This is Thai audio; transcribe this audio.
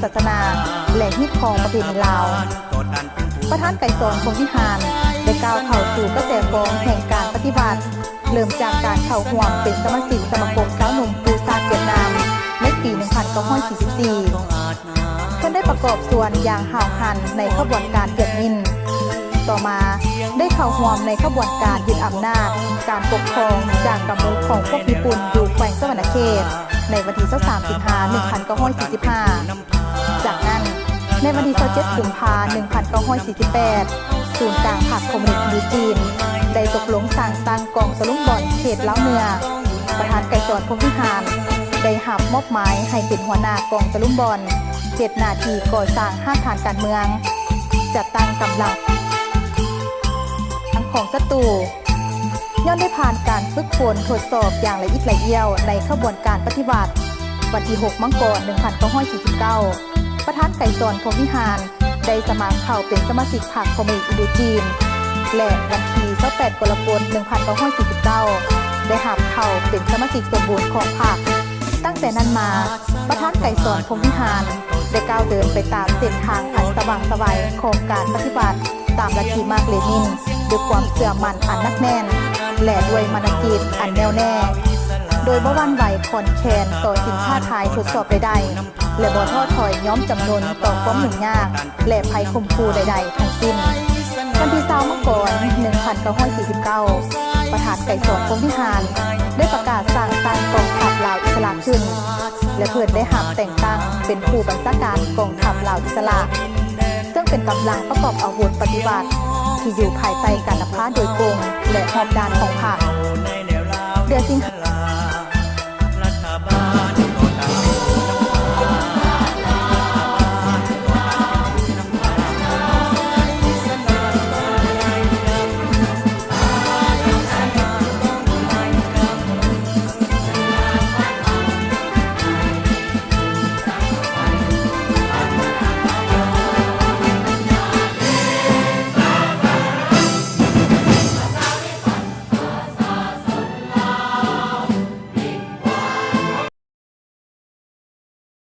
ศาสนาและฮิตของประเพณีลาวประธานไก่สอนพงษ์วิหารได้ก้าวเข้าสู่กระแสฟองแห่งการปฏิบัติเริ่มจากการเข้าร่วมเป็นสมาชิกสมาคมสาวหนุ่มปูซาเวียดนามในปี1944ท่านได้ประกอบส่วนอย่างห่าวหันในขบวนการเวียดมินต่อมาได้เข้าร่วมในขบวนการยึดอำนาจการปกครองจากกำมือของพวกญี่ปุ่นอยู่แขวงสวรรณเขตในวันที่23 สิงหาคม 1945 จากนั้นในวันที่27 กุมภาพันธ์ 1948 ศูนย์กลางพรรคคอมมิวนิสต์ยูจีนได้ตกลงสร้างตั้งกองตะลุมบอลเขตล้าวเหนือประธานไก่สอนพงษ์วิหารได้หับมอบหมายให้เป็นหัวหน้ากองตะลุมบอล7 หน้าที่ก่อสร้างห้างฐานการเมืองจัดตั้งกำลังของศัตรูย้อนได้ผ่านการฝึกฝนทดสอบอย่างละเอียดละเอียวในขบวนการปฏิบัติวันที่ 6 มังกร 1949 ประธานไก่สอนพงษ์วิหารได้สมัครเข้าเป็นสมาชิกพรรคคอมมิวนิสต์อินโดจีนและวันที่28 กรกฎาคม 1949 ได้หับเข้าเป็นสมาชิกสมบูรณ์ของพรรคตั้งแต่นั้นมาประธานไก่สอนพงษ์วิหารได้ก้าวเดินไปตามเส้นทางอันสว่างไสวของการปฏิบัติตามลัทธิมาร์กเลนินด้วยความเชื่อมั่นอันนักแน่นและด้วยมนต์จิตอันแน่วแน่โดยบ่หวั่นไหวคอนแคนต่อสิ่งท้าทายทดสอบใดๆและบ่ท้อถอยย้อมจำนนต่อความยุ่งยากและภัยข่มขู่ใดๆทั้งสิ้นวันที่20 มังกร 1949 ประธานไก่สอนพงษ์วิหารได้ประกาศสร้างตั้งกองทัพลาวอิสระขึ้นและเพิ่นได้หับแต่งตั้งเป็นผู้บัญชาการกองทัพลาวอิสระซึ่งเป็นกำลังประกอบอาวุธปฏิบัติที่อยู่ภายใต้การนำพาโดยตรงและหอบดานของพรรคเดือนสิงหา